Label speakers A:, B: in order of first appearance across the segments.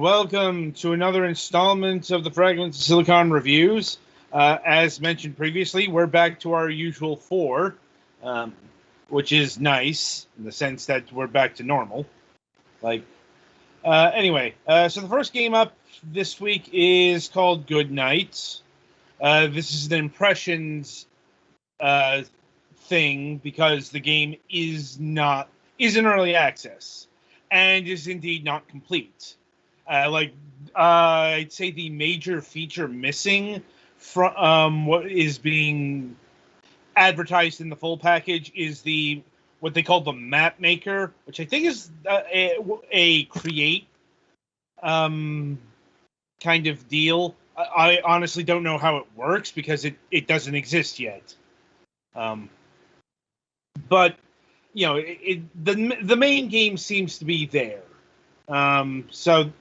A: welcome to another installment of the Fragments Silicon Reviews. As mentioned previously, we're back to our usual four, which is nice in the sense that we're back to normal. Anyway, so the first game up this week is called Good Night. This is an impressions thing because the game is in early access and is indeed not complete. I'd say the major feature missing from what is being advertised in the full package is what they call the map maker, which I think is a create kind of deal. I honestly don't know how it works because it doesn't exist yet. But you know, the main game seems to be there. So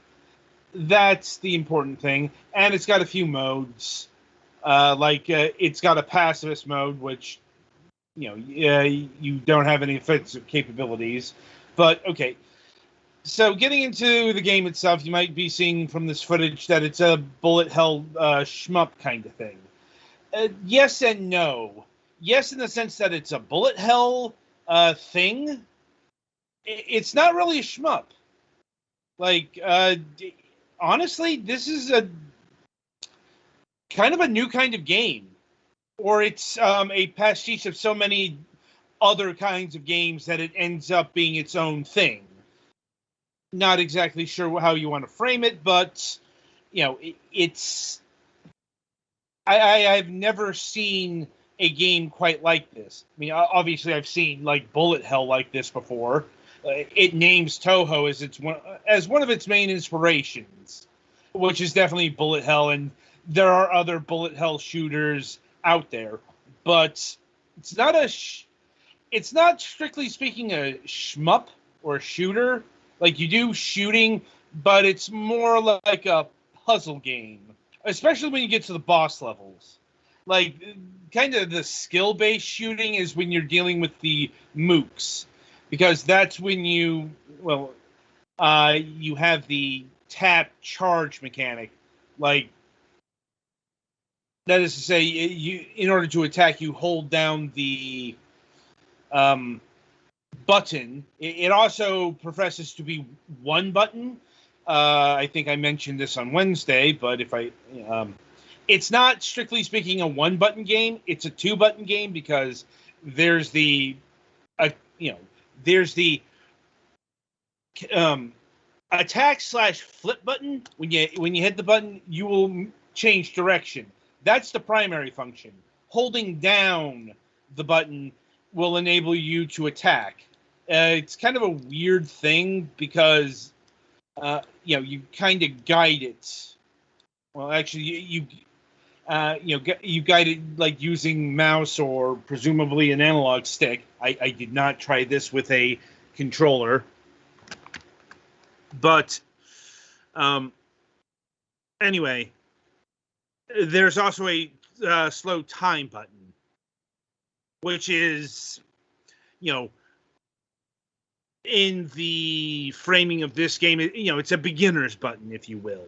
A: that's the important thing, and it's got a few modes. It's got a pacifist mode, which you don't have any offensive capabilities. But okay, so getting into the game itself, you might be seeing from this footage that it's a bullet hell shmup kind of thing. Yes and no. Yes, in the sense that it's a bullet hell thing. It's not really a shmup. Honestly, this is a kind of a new kind of game, or it's a pastiche of so many other kinds of games that it ends up being its own thing. Not exactly sure how you want to frame it, but it's. I've never seen a game quite like this. I mean, obviously, I've seen bullet hell like this before. It names Toho as one of its main inspirations, which is definitely bullet hell, and there are other bullet hell shooters out there, but it's not strictly speaking a shmup or a shooter. You do shooting, but it's more like a puzzle game, especially when you get to the boss levels. Kind of the skill-based shooting is when you're dealing with the mooks, because that's when you have the tap charge mechanic. That is to say, in order to attack, you hold down the button. It also professes to be one button. I think I mentioned this on Wednesday, but it's not strictly speaking a one-button game. It's a two-button game because there's the attack/flip button. When you hit the button, you will change direction. That's the primary function. Holding down the button will enable you to attack. It's kind of a weird thing because you kind of guide it. Well, actually, you guide it using mouse or presumably an analog stick. I did not try this with a controller, but anyway, there's also a slow time button, which is in the framing of this game, it's a beginner's button, if you will.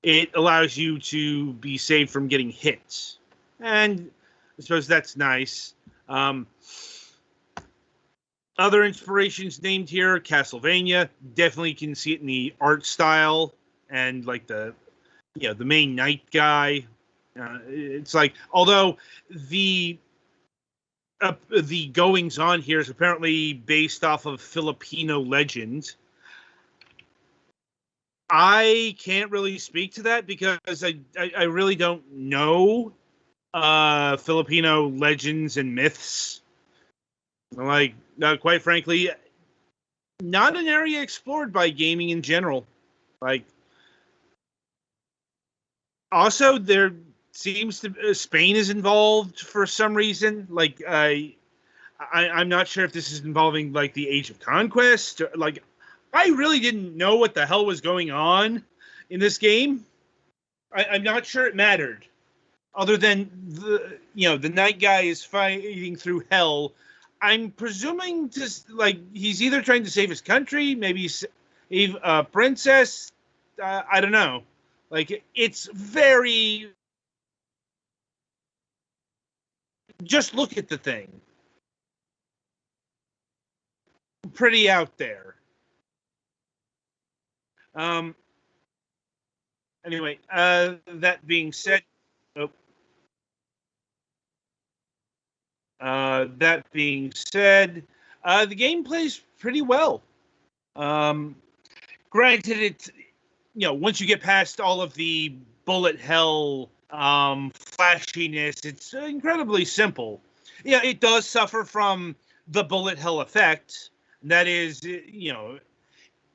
A: It allows you to be saved from getting hit. And I suppose that's nice. Other inspirations named here, Castlevania. Definitely can see it in the art style and the main knight guy. It's although the goings on here is apparently based off of Filipino legend. I can't really speak to that because I really don't know Filipino legends and myths. Quite frankly, not an area explored by gaming in general. Also, there seems to Spain is involved for some reason. I'm not sure if this is involving the Age of Conquest. Or, I really didn't know what the hell was going on in this game. I'm not sure it mattered, other than the night guy is fighting through hell. I'm presuming he's either trying to save his country, maybe Eve, Princess, I don't know. Like, it's very. Just look at the thing. Pretty out there. Anyway, that being said, oh, the game plays pretty well. Granted, it once you get past all of the bullet hell flashiness, it's incredibly simple. Yeah, it does suffer from the bullet hell effect. That is,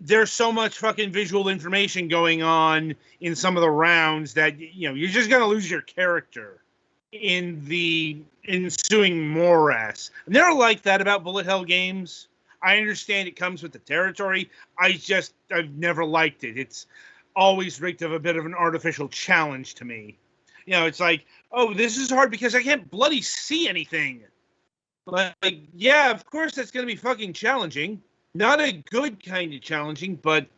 A: there's so much fucking visual information going on in some of the rounds that you're just gonna lose your character in the ensuing morass. And they're like that about bullet hell games. I understand it comes with the territory. I've never liked it. It's always reeked of a bit of an artificial challenge to me. It's like, oh, this is hard because I can't bloody see anything. Like, yeah, of course that's going to be fucking challenging. Not a good kind of challenging, but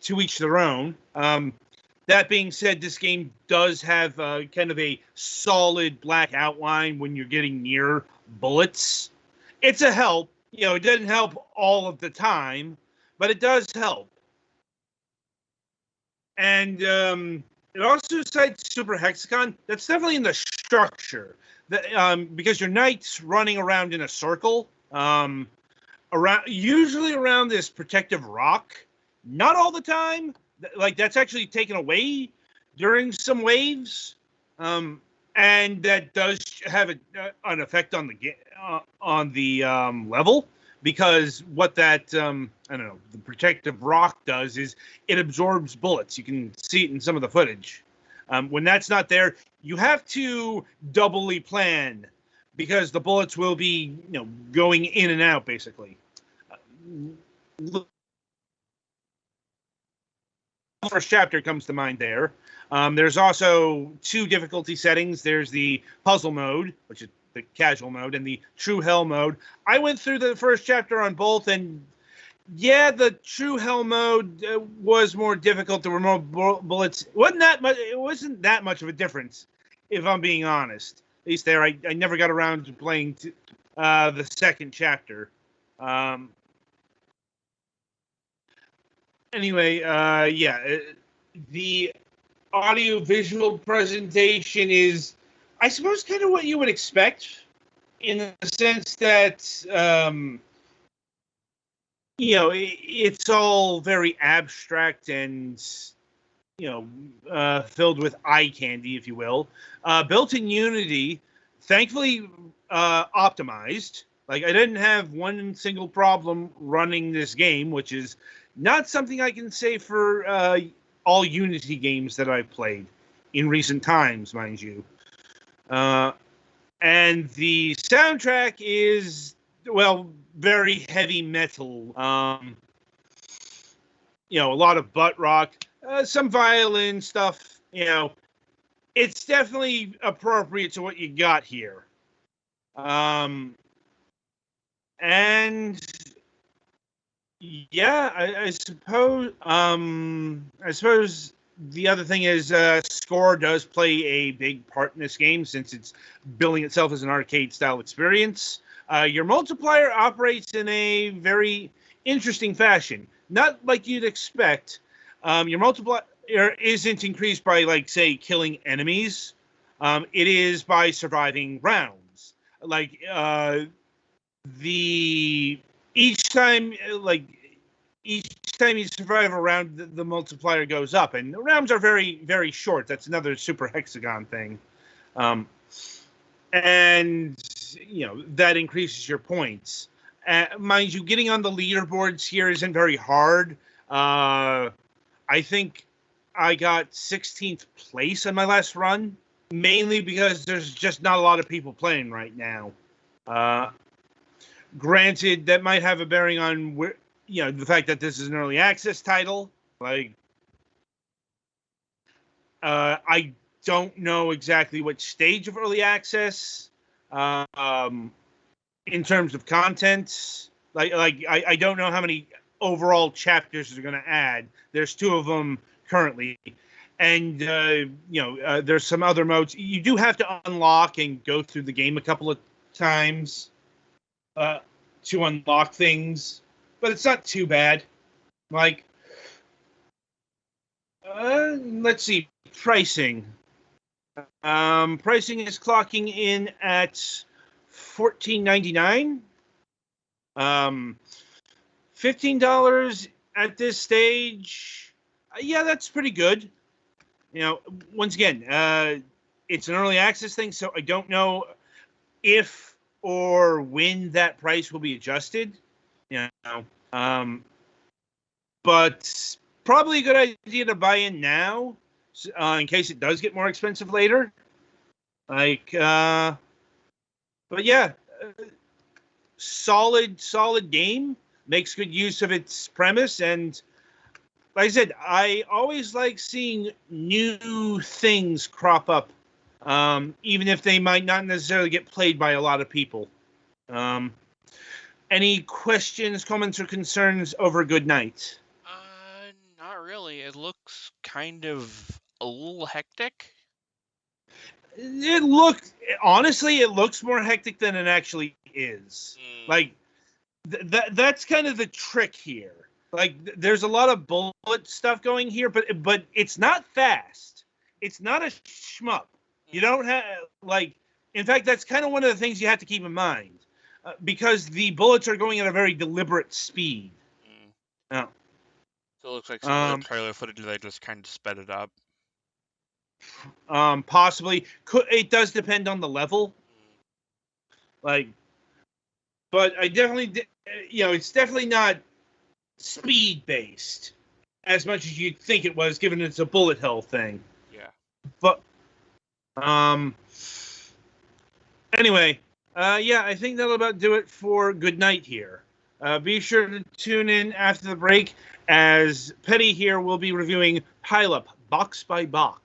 A: to each their own. That being said, this game does have kind of a solid black outline when you're getting near bullets. It's a help. It doesn't help all of the time, but it does help. And it also cites Super Hexagon. That's definitely in the structure. Because your knight's running around in a circle, usually around this protective rock. Not all the time. Like, that's actually taken away during some waves, and that does have an effect on the level, because what that the protective rock does is it absorbs bullets. You can see it in some of the footage. When that's not there, you have to doubly plan, because the bullets will be going in and out basically. First chapter comes to mind there. There's also 2 difficulty settings. There's the puzzle mode, which is the casual mode, and the true hell mode. I went through the first chapter on both, and yeah, the true hell mode was more difficult. There were more bullets. It wasn't that much of a difference, if I'm being honest. At least there, I never got around to playing the second chapter. Anyway, the audio-visual presentation is, I suppose, kind of what you would expect, in the sense that, it's all very abstract and, filled with eye candy, if you will. Built in Unity, thankfully optimized. Like, I didn't have one single problem running this game, which is not something I can say for all Unity games that I've played in recent times, mind you. And the soundtrack is, well, very heavy metal. A lot of butt rock, some violin stuff. It's definitely appropriate to what you got here. And yeah, I suppose the other thing is score does play a big part in this game, since it's billing itself as an arcade style experience. Your multiplier operates in a very interesting fashion, not like you'd expect. Your multiplier isn't increased by, like, say, killing enemies. It is by surviving rounds. Like, each time you survive a round, the multiplier goes up, and the rounds are very, very short. That's another Super Hexagon thing. And that increases your points. Mind you, getting on the leaderboards here isn't very hard. I think I got 16th place on my last run, mainly because there's just not a lot of people playing right now. Granted, that might have a bearing on the fact that this is an early access title. Like, I don't know exactly what stage of early access, in terms of content. Like I don't know how many overall chapters they're going to add. There's 2 of them currently. And, there's some other modes. You do have to unlock and go through the game a couple of times to unlock things. But it's not too bad. Like, let's see. Pricing. Pricing is clocking in at $14.99. $15 at this stage. Yeah, that's pretty good. Once again, it's an early access thing, so I don't know if or when that price will be adjusted. But probably a good idea to buy in now, in case it does get more expensive later. But yeah, solid game. Makes good use of its premise, and like I said, I always like seeing new things crop up, even if they might not necessarily get played by a lot of people. Any questions, comments, or concerns over Good Night?
B: Not really. It looks kind of a little hectic.
A: Honestly, it looks more hectic than it actually is. Like, that's kind of the trick here. Like, there's a lot of bullet stuff going here, but it's not fast. It's not a shmup. You don't have, in fact, that's kind of one of the things you have to keep in mind, because the bullets are going at a very deliberate speed.
B: So it looks like some of the trailer footage, they just kind of sped it up.
A: Possibly. It does depend on the level. But I definitely, it's definitely not speed-based as much as you'd think it was, given it's a bullet hell thing.
B: Yeah.
A: But, anyway, I think that'll about do it for Good Night here. Be sure to tune in after the break, as Petty here will be reviewing Pile Up, box by box.